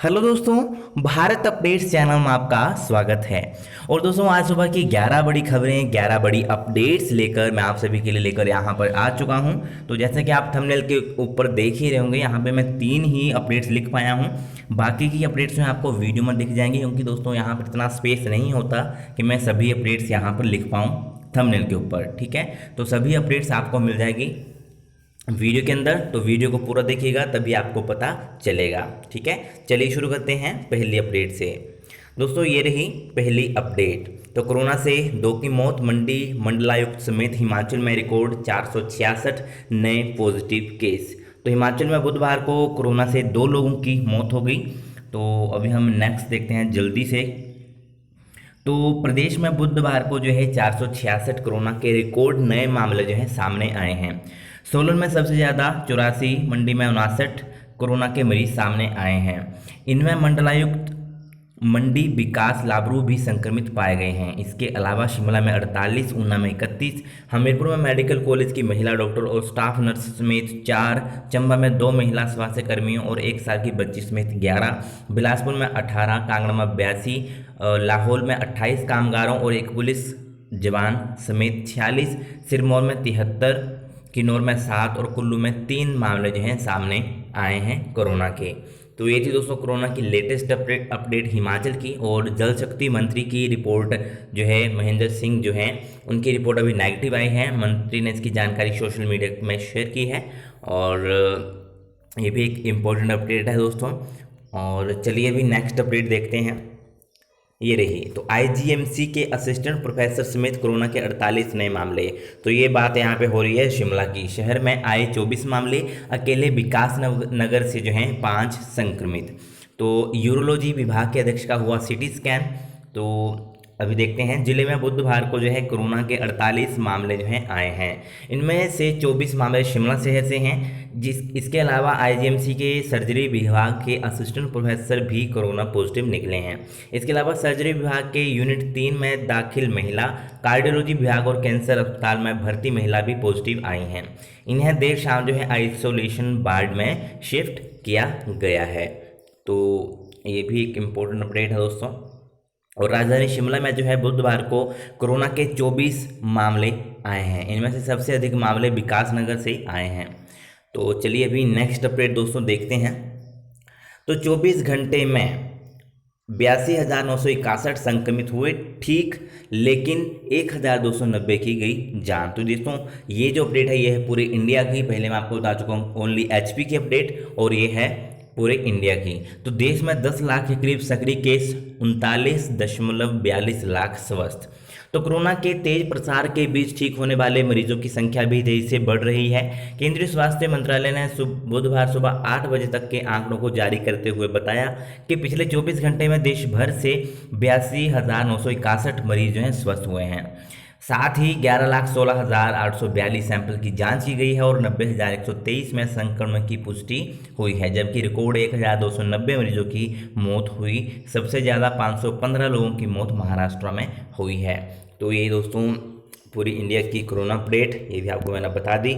Hello दोस्तों, Bharat updates channel में आपका स्वागत है। और दोस्तों, आज सुबह की 11 बड़ी खबरें, 11 बड़ी अपडेट्स लेकर मैं आप सभी के लिए लेकर यहाँ पर आ चुका हूँ। तो जैसे कि आप थंबनेल के ऊपर देख ही रहे होंगे, यहाँ पे मैं 3 ही अपडेट्स लिख पाया हूँ। बाकी की अपडेट्स में आपको वीडियो में दिख जाएंगी, क्योंकि दोस्तों यहाँ पर इतना स्पेस नहीं होता कि मैं सभी अपडेट्स यहाँ पर लिख पाऊँ थंबनेल के ऊपर। ठीक है, तो सभी अपडेट्स आपको मिल जाएगी वीडियो के अंदर, तो वीडियो को पूरा देखिएगा तभी आपको पता चलेगा। ठीक है, चलिए शुरू करते हैं पहली अपडेट से। दोस्तों, ये रही पहली अपडेट। तो कोरोना से 2 की मौत, मंडी मंडलायुक्त समेत हिमाचल में रिकॉर्ड 466 नए पॉजिटिव केस। तो हिमाचल में बुधवार को कोरोना से 2 लोगों की मौत हो गई। तो अभी हम नेक्स्ट देखते हैं जल्दी से। तो प्रदेश में बुधवार को जो है 466 कोरोना के रिकॉर्ड नए मामले जो है सामने आए हैं। सोलन में सबसे ज़्यादा 84, मंडी में 59 कोरोना के मरीज सामने आए हैं। इनमें मंडलायुक्त मंडी विकास लाबरू भी संक्रमित पाए गए हैं। इसके अलावा शिमला में 48, ऊना में 31, हमीरपुर में मेडिकल कॉलेज की महिला डॉक्टर और स्टाफ नर्स समेत 4, चंबा में 2 महिला स्वास्थ्य कर्मियों और 1 साल की बच्ची समेत 11, बिलासपुर में 18, कांगड़ा में 82, लाहौल में 28 कामगारों और 1 पुलिस जवान समेत 46, सिरमौर में 73, किन्नौर में 7 और कुल्लू में 3 मामले जो हैं सामने आए हैं कोरोना के। तो ये थी दोस्तों कोरोना की लेटेस्ट अपडेट हिमाचल की। और जल शक्ति मंत्री की रिपोर्ट जो है, महेंद्र सिंह जो हैं, उनकी रिपोर्ट अभी नेगेटिव आई है। मंत्री ने इसकी जानकारी सोशल मीडिया में शेयर की है और ये भी एक इम्पोर्टेंट अपडेट है दोस्तों। और चलिए अभी नेक्स्ट अपडेट देखते हैं। ये रही, तो आईजीएमसी के असिस्टेंट प्रोफेसर समेत कोरोना के 48 नए मामले। तो ये बात यहाँ पे हो रही है शिमला की। शहर में आए 24 मामले, अकेले विकास नगर से जो हैं 5 संक्रमित। तो यूरोलॉजी विभाग के अध्यक्ष का हुआ सीटी स्कैन। तो अभी देखते हैं, जिले में बुधवार को जो है कोरोना के 48 मामले जो हैं आए हैं। इनमें से 24 मामले शिमला शहर से हैं। इसके अलावा आईजीएमसी के सर्जरी विभाग के असिस्टेंट प्रोफेसर भी कोरोना पॉजिटिव निकले हैं। इसके अलावा सर्जरी विभाग के यूनिट 3 में दाखिल महिला, कार्डियोलॉजी विभाग और कैंसर अस्पताल में भर्ती महिला भी पॉजिटिव आई हैं। इन्हें देर शाम जो है आइसोलेशन वार्ड में शिफ्ट किया गया है। तो ये भी एक इम्पोर्टेंट अपडेट है दोस्तों। और राजधानी शिमला में जो है बुधवार को कोरोना के 24 मामले आए हैं। इनमें से सबसे अधिक मामले विकास नगर से आए हैं। तो चलिए अभी नेक्स्ट अपडेट दोस्तों देखते हैं। तो 24 घंटे में 82,961 संक्रमित हुए ठीक, लेकिन 1,290 की गई जान। तो दोस्तों, ये जो अपडेट है ये है पूरे इंडिया की। पहले मैं आपको बता चुका हूँ ओनली एचपी की अपडेट, और ये है पूरे इंडिया की। तो देश में 10 लाख के करीब सक्रिय केस, 39.42 लाख स्वस्थ। तो कोरोना के तेज प्रसार के बीच ठीक होने वाले मरीजों की संख्या भी तेजी से बढ़ रही है। केंद्रीय स्वास्थ्य मंत्रालय ने बुधवार सुबह 8 बजे तक के आंकड़ों को जारी करते हुए बताया कि पिछले 24 घंटे में देश भर से 82,961 मरीज जो हैं स्वस्थ हुए हैं। साथ ही 11,16,842 सैंपल की जांच की गई है और 90,123 में संक्रमण की पुष्टि हुई है, जबकि रिकॉर्ड 1,290 मरीजों की मौत हुई। सबसे ज़्यादा 515 लोगों की मौत महाराष्ट्र में हुई है। तो ये दोस्तों पूरी इंडिया की कोरोना अपडेट, ये भी आपको मैंने बता दी।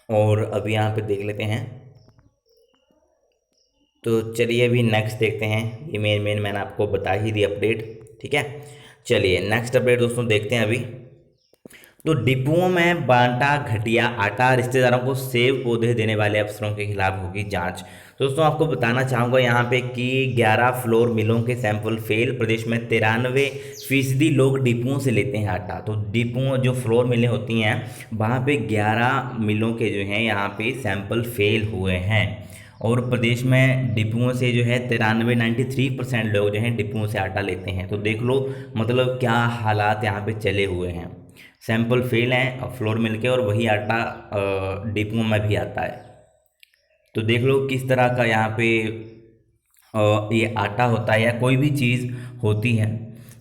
और अभी यहाँ पे देख लेते हैं। तो चलिए अभी नेक्स्ट देखते हैं। ये मेन मैंने आपको बता ही दी अपडेट। ठीक है, चलिए नेक्स्ट अपडेट दोस्तों देखते हैं अभी। तो डिपुओं में बांटा घटिया आटा, रिश्तेदारों को सेब पौधे देने वाले अफसरों के खिलाफ होगी जांच। दोस्तों, आपको बताना चाहूँगा यहाँ पे कि 11 फ्लोर मिलों के सैंपल फेल। प्रदेश में 93% लोग डिपुओं से लेते हैं आटा। तो डिपुओं जो फ्लोर मिलें होती हैं, वहाँ पे 11 मिलों के जो हैं यहाँ पे सैंपल फेल हुए हैं। और प्रदेश में डिपुओं से जो है 93% लोग जो हैं डिपुओं से आटा लेते हैं। तो देख लो मतलब क्या हालात यहाँ पे चले हुए हैं। सैंपल फेल हैं फ्लोर मिल के, और वही आटा डिपुओं में भी आता है। तो देख लो किस तरह का यहाँ पे ये आटा होता है या कोई भी चीज़ होती है।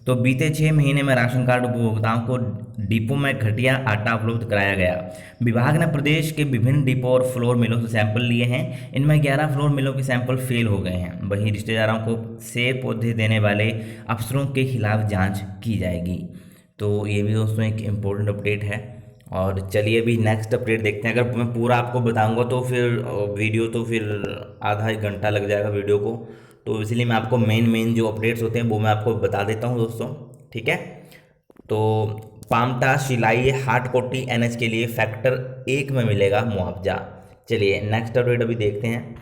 तो बीते 6 महीने में राशन कार्ड उपभोक्ताओं को डिपो में घटिया आटा उपलब्ध कराया गया। विभाग ने प्रदेश के विभिन्न डिपो और फ्लोर मिलों से सैंपल लिए हैं। इनमें 11 फ्लोर मिलों के सैंपल फेल हो गए हैं। वहीं रिश्तेदारों को सेब पौधे देने वाले अफसरों के खिलाफ जांच की जाएगी। तो ये भी दोस्तों एक इम्पोर्टेंट अपडेट है। और चलिए अभी नेक्स्ट अपडेट देखते हैं। अगर मैं पूरा आपको बताऊंगा तो फिर वीडियो तो फिर आधा एक घंटा लग जाएगा वीडियो को। तो इसलिए मैं आपको मेन जो अपडेट्स होते हैं वो मैं आपको बता देता हूँ दोस्तों, ठीक है। तो पामटा शिलाई हाट कोटी NH के लिए फैक्टर 1 में मिलेगा मुआवजा। चलिए नेक्स्ट अपडेट अभी देखते हैं।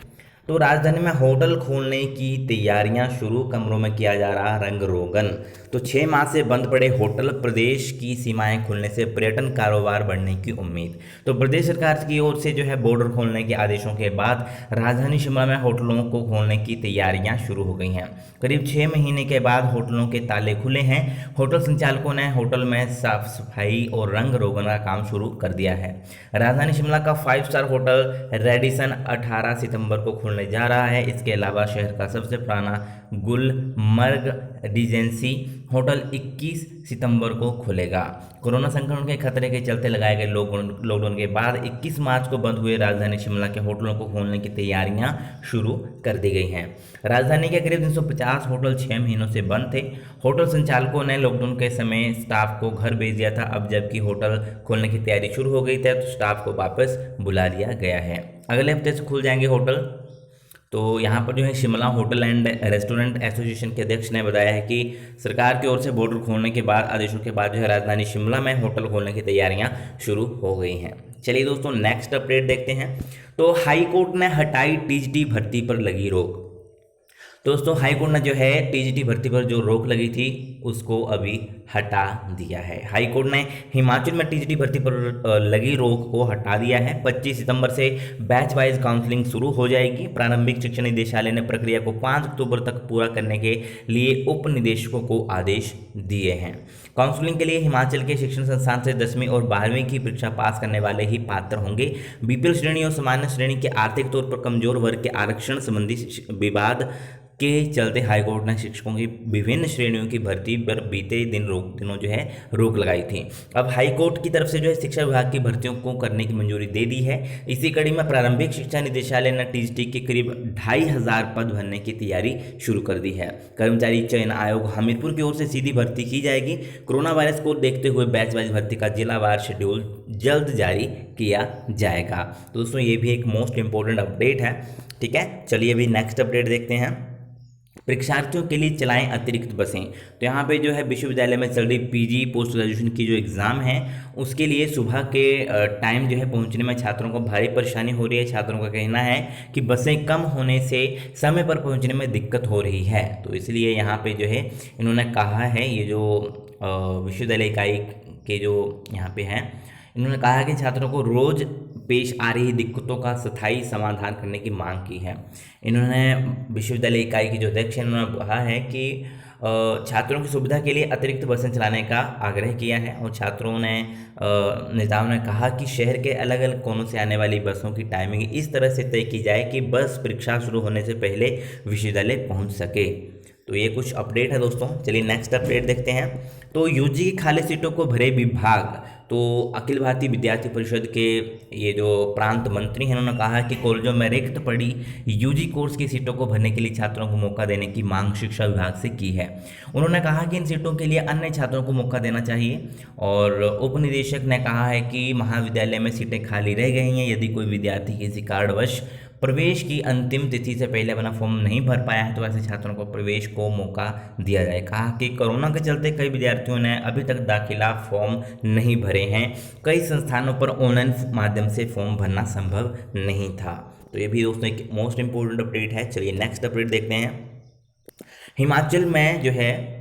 तो राजधानी में होटल खोलने की तैयारियां शुरू, कमरों में किया जा रहा रंग रोगन। तो 6 माह से बंद पड़े होटल, प्रदेश की सीमाएं खुलने से पर्यटन कारोबार बढ़ने की उम्मीद। तो प्रदेश सरकार की ओर से जो है बॉर्डर खोलने के आदेशों के बाद राजधानी शिमला में होटलों को खोलने की तैयारियां शुरू हो गई हैं। करीब 6 महीने के बाद होटलों के ताले खुले हैं। होटल संचालकों ने होटल में साफ सफाई और रंग रोगन का काम शुरू कर दिया है। राजधानी शिमला का 5 स्टार होटल रेडिसन 18 सितंबर को खुलने जा रहा है। इसके अलावा शहर का सबसे पुराना गुलमर्ग रिजेंसी होटल 21 सितंबर को खुलेगा। कोरोना संक्रमण के खतरे के चलते लगाए गए लॉकडाउन के बाद 21 मार्च को बंद हुए राजधानी शिमला के होटलों को खोलने की तैयारियां शुरू कर दी गई हैं। राजधानी के करीब 350 होटल 6 महीनों से बंद थे। होटल संचालकों ने लॉकडाउन के समय स्टाफ को घर भेज दिया था। अब जबकि होटल खोलने की तैयारी शुरू हो गई थी तो स्टाफ को वापस बुला लिया गया है। अगले हफ्ते से खुल जाएंगे होटल। तो यहाँ पर जो है Shimla hotel and restaurant association के अध्यक्ष ने बताया है कि सरकार की ओर से बॉर्डर खोलने के बाद आदेशों के बाद जो है राजधानी शिमला में होटल खोलने की तैयारियां शुरू हो गई हैं। चलिए दोस्तों नेक्स्ट अपडेट देखते हैं। तो हाई कोर्ट ने हटाई टीजीटी भर्ती पर लगी रोक। दोस्तों हाई कोर्ट ने जो है टीजीटी भर्ती पर जो रोक लगी थी उसको अभी हटा दिया है। हाई कोर्ट ने हिमाचल में टीजीटी भर्ती पर लगी रोक को हटा दिया है। 25 सितंबर से बैच वाइज काउंसलिंग शुरू हो जाएगी। प्रारंभिक शिक्षा निदेशालय ने प्रक्रिया को 5 अक्टूबर तक पूरा करने के लिए उप निदेशकों को आदेश दिए हैं। काउंसलिंग के लिए हिमाचल के शिक्षण संस्थान से 10वीं और 12वीं की परीक्षा पास करने वाले ही पात्र होंगे। बीपीएल श्रेणी और सामान्य श्रेणी के आर्थिक तौर पर कमजोर वर्ग के आरक्षण संबंधी विवाद के चलते हाईकोर्ट ने शिक्षकों की विभिन्न श्रेणियों की भर्ती पर बीते दिनों जो है रोक लगाई थी। अब हाईकोर्ट की तरफ से जो है शिक्षा विभाग की भर्तियों को करने की मंजूरी दे दी है। इसी कड़ी में प्रारंभिक शिक्षा निदेशालय ने टीजीटी के करीब 2500 पद भरने की तैयारी शुरू कर दी है। कर्मचारी चयन आयोग हमीरपुर की ओर से सीधी भर्ती की जाएगी। कोरोना वायरस को देखते हुए बैच वाइज भर्ती का जिलावार शेड्यूल जल्द जारी किया जाएगा। तो दोस्तों ये भी एक मोस्ट इंपॉर्टेंट अपडेट है, ठीक है। चलिए अभी नेक्स्ट अपडेट देखते हैं। परीक्षार्थियों के लिए चलाएं अतिरिक्त बसें। तो यहाँ पे जो है विश्वविद्यालय में चल रही पीजी पोस्ट ग्रेजुएशन की जो एग्ज़ाम है उसके लिए सुबह के टाइम जो है पहुँचने में छात्रों को भारी परेशानी हो रही है। छात्रों का कहना है कि बसें कम होने से समय पर पहुँचने में दिक्कत हो रही है। तो इसलिए यहाँ पे जो है इन्होंने कहा है, ये जो विश्वविद्यालय इकाई के जो यहाँ पे हैं, इन्होंने कहा कि छात्रों को रोज़ पेश आ रही दिक्कतों का स्थायी समाधान करने की मांग की है। इन्होंने विश्वविद्यालय इकाई की जो अध्यक्ष हैं उन्होंने कहा है कि छात्रों की सुविधा के लिए अतिरिक्त बसें चलाने का आग्रह किया है और छात्रों ने नेताओं ने कहा कि शहर के अलग अलग कोनों से आने वाली बसों की टाइमिंग इस तरह से तय की जाए कि बस परीक्षा शुरू होने से पहले विश्वविद्यालय पहुँच सके। तो ये कुछ अपडेट है दोस्तों। चलिए नेक्स्ट अपडेट देखते हैं। तो यूजी की खाली सीटों को भरे विभाग। तो अखिल भारतीय विद्यार्थी परिषद के ये जो प्रांत मंत्री हैं उन्होंने कहा कि कॉलेजों में रिक्त पड़ी यूजी कोर्स की सीटों को भरने के लिए छात्रों को मौका देने की मांग शिक्षा विभाग से की है। उन्होंने कहा कि इन सीटों के लिए अन्य छात्रों को मौका देना चाहिए। और उप निदेशक ने कहा है कि महाविद्यालय में सीटें खाली रह गई हैं। यदि कोई विद्यार्थी किसी कारणवश प्रवेश की अंतिम तिथि से पहले अपना फॉर्म नहीं भर पाया है तो ऐसे छात्रों को प्रवेश को मौका दिया जाए। कहा कि कोरोना के चलते कई विद्यार्थियों ने अभी तक दाखिला फॉर्म नहीं भरे हैं। कई संस्थानों पर ऑनलाइन माध्यम से फॉर्म भरना संभव नहीं था। तो ये भी दोस्तों एक मोस्ट इंपोर्टेंट अपडेट है। चलिए नेक्स्ट अपडेट देखते हैं। हिमाचल में जो है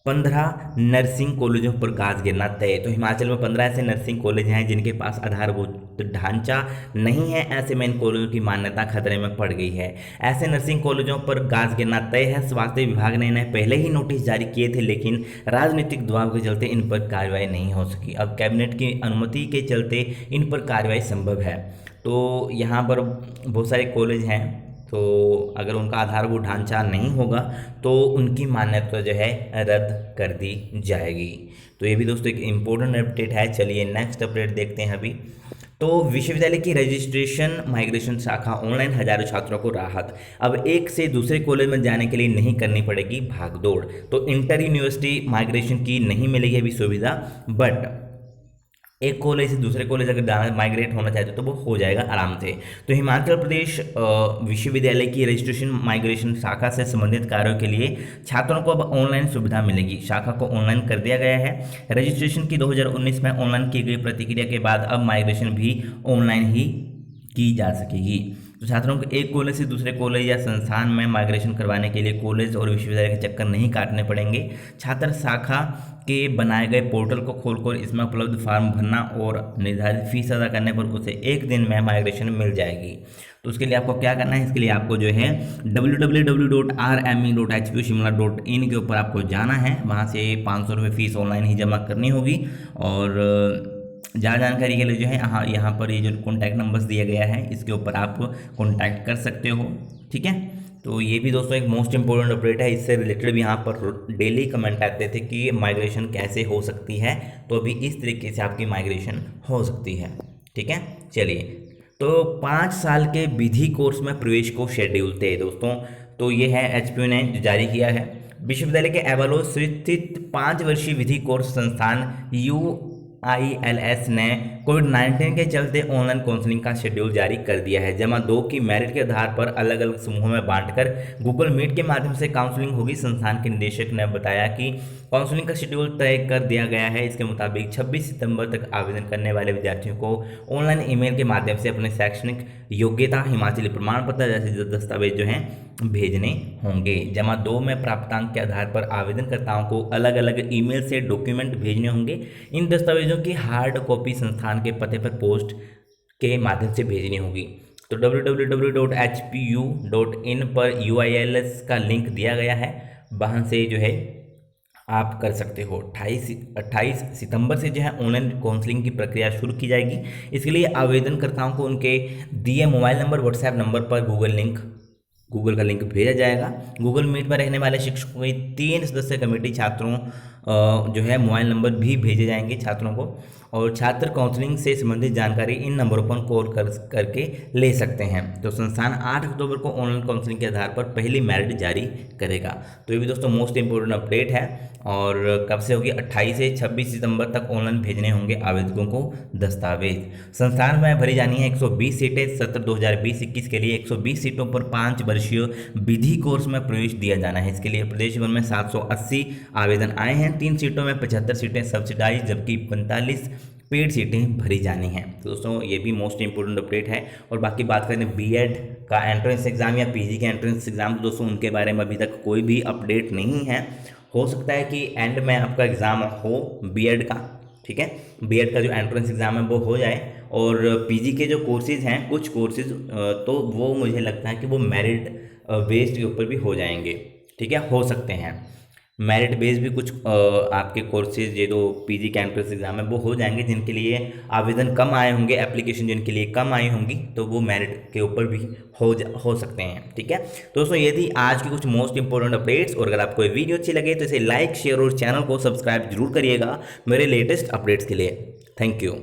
15 नर्सिंग कॉलेजों पर गाज गिरना तय। तो हिमाचल में 15 ऐसे नर्सिंग कॉलेज हैं जिनके पास आधारभूत ढांचा नहीं है। ऐसे में इन कॉलेजों की मान्यता खतरे में पड़ गई है। ऐसे नर्सिंग कॉलेजों पर गाज गिरना तय है। स्वास्थ्य विभाग ने इन्हें पहले ही नोटिस जारी किए थे लेकिन राजनीतिक दबाव के चलते इन पर कार्रवाई नहीं हो सकी। अब कैबिनेट की अनुमति के चलते इन पर कार्रवाई संभव है। तो यहाँ पर बहुत सारे कॉलेज हैं, तो अगर उनका आधारभूत ढांचा नहीं होगा तो उनकी मान्यता जो है रद्द कर दी जाएगी। तो ये भी दोस्तों एक इम्पोर्टेंट अपडेट है। चलिए नेक्स्ट अपडेट देखते हैं अभी। तो विश्वविद्यालय की रजिस्ट्रेशन माइग्रेशन शाखा ऑनलाइन, हजारों छात्रों को राहत। अब एक से दूसरे कॉलेज में जाने के लिए नहीं करनी पड़ेगी भागदौड़। तो इंटर यूनिवर्सिटी माइग्रेशन की नहीं मिलेगी अभी सुविधा, बट एक कॉलेज से दूसरे कॉलेज अगर जाना माइग्रेट होना चाहते हो तो वो हो जाएगा आराम से। तो हिमाचल प्रदेश विश्वविद्यालय की रजिस्ट्रेशन माइग्रेशन शाखा से संबंधित कार्यों के लिए छात्रों को अब ऑनलाइन सुविधा मिलेगी। शाखा को ऑनलाइन कर दिया गया है। रजिस्ट्रेशन की 2019 में ऑनलाइन की गई प्रतिक्रिया के बाद अब माइग्रेशन भी ऑनलाइन ही की जा सकेगी। तो छात्रों को एक कॉलेज से दूसरे कॉलेज या संस्थान में माइग्रेशन करवाने के लिए कॉलेज और विश्वविद्यालय के चक्कर नहीं काटने पड़ेंगे। छात्र शाखा के बनाए गए पोर्टल को खोलकर इसमें उपलब्ध फॉर्म भरना और निर्धारित फीस अदा करने पर उसे एक दिन में माइग्रेशन मिल जाएगी। तो उसके लिए आपको क्या करना है, इसके लिए आपको जो है www.rme.hpushimla.in के ऊपर आपको जाना है। वहाँ से 500 रुपये फीस ऑनलाइन ही जमा करनी होगी। और ज़्यादा जानकारी के लिए जो है यहाँ पर ये जो कॉन्टैक्ट नंबर्स दिया गया है इसके ऊपर आप कॉन्टैक्ट कर सकते हो। ठीक है, तो ये भी दोस्तों एक मोस्ट इंपॉर्टेंट अपडेट है। इससे रिलेटेड भी यहाँ पर डेली कमेंट आते थे कि माइग्रेशन कैसे हो सकती है, तो अभी इस तरीके से आपकी माइग्रेशन हो सकती है। ठीक है, चलिए, तो 5 साल के विधि कोर्स में प्रवेश को शेड्यूल थे दोस्तों। तो ये है एचपीयू ने जारी किया है। विश्वविद्यालय के एवलो स्थित 5 वर्षीय विधि कोर्स संस्थान UILS ने कोविड-19 के चलते ऑनलाइन काउंसलिंग का शेड्यूल जारी कर दिया है। जमा 2 की मेरिट के आधार पर अलग अलग समूहों में बांटकर गूगल मीट के माध्यम से काउंसलिंग होगी। संस्थान के निदेशक ने बताया कि काउंसलिंग का शेड्यूल तय कर दिया गया है। इसके मुताबिक 26 सितंबर तक आवेदन करने वाले विद्यार्थियों को ऑनलाइन ईमेल के माध्यम से अपने शैक्षणिक योग्यता, हिमाचली प्रमाण पत्र जैसे दस्तावेज जो हैं भेजने होंगे। जमा 2 में प्राप्तांक के आधार पर आवेदनकर्ताओं को अलग अलग ईमेल से डॉक्यूमेंट भेजने होंगे। इन दस्तावेजों की हार्ड कॉपी संस्थान के पते पर पोस्ट के माध्यम से भेजनी होगी। तो www.hpu.in पर UILS का लिंक दिया गया है, वहाँ से जो है आप कर सकते हो। 28 सितंबर से जो है ऑनलाइन काउंसलिंग की प्रक्रिया शुरू की जाएगी। इसके लिए आवेदनकर्ताओं को उनके दिए मोबाइल नंबर, व्हाट्सएप नंबर पर गूगल का लिंक भेजा जाएगा। गूगल मीट पर रहने वाले शिक्षकों की 3 सदस्यीय कमेटी छात्रों जो है मोबाइल नंबर भी भेजे जाएंगे छात्रों को, और छात्र काउंसलिंग से संबंधित जानकारी इन नंबरों पर कॉल करके ले सकते हैं। तो संस्थान 8 अक्टूबर को ऑनलाइन काउंसलिंग के आधार पर पहली मेरिट जारी करेगा। तो ये भी दोस्तों मोस्ट इंपोर्टेंट अपडेट है। और कब से होगी, 28 से 26 सितंबर तक ऑनलाइन भेजने होंगे आवेदकों को दस्तावेज। संस्थान में भरी जानी है 120 सीटें। सत्र 2020-21 के लिए 120 सीटों पर 5 वर्षीय विधि कोर्स में प्रवेश दिया जाना है। इसके लिए प्रदेश भर में 780 आवेदन आए हैं। 3 सीटों में 75 सीटें सब्सिडाइज जबकि 45 पेड सीटें भरी जानी हैं। तो दोस्तों ये भी मोस्ट इंपोर्टेंट अपडेट है। और बाकी बात करें बीएड का एंट्रेंस एग्जाम या पीजी के एंट्रेंस एग्जाम, तो दोस्तों उनके बारे में अभी तक कोई भी अपडेट नहीं है। हो सकता है कि एंड में आपका एग्ज़ाम हो बीएड का। ठीक है, बीएड का जो एंट्रेंस एग्ज़ाम है वो हो जाए। और पीजी के जो कोर्सेज हैं, कुछ कोर्सेज तो वो मुझे लगता है कि वो मेरिट बेस्ड के ऊपर भी हो जाएंगे। ठीक है, हो सकते हैं मेरिट बेस भी कुछ आपके कोर्सेज, ये जो पीजी के एंट्रेंस एग्जाम है वो हो जाएंगे। जिनके लिए आवेदन कम आए होंगे, एप्लीकेशन जिनके लिए कम आई होंगी, तो वो मेरिट के ऊपर भी हो सकते हैं। ठीक है, तो दोस्तों ये थी आज की कुछ मोस्ट इंपॉर्टेंट अपडेट्स। और अगर आपको ये वीडियो अच्छी लगे तो इसे लाइक, शेयर और चैनल को सब्सक्राइब जरूर करिएगा मेरे लेटेस्ट अपडेट्स के लिए। Thank you.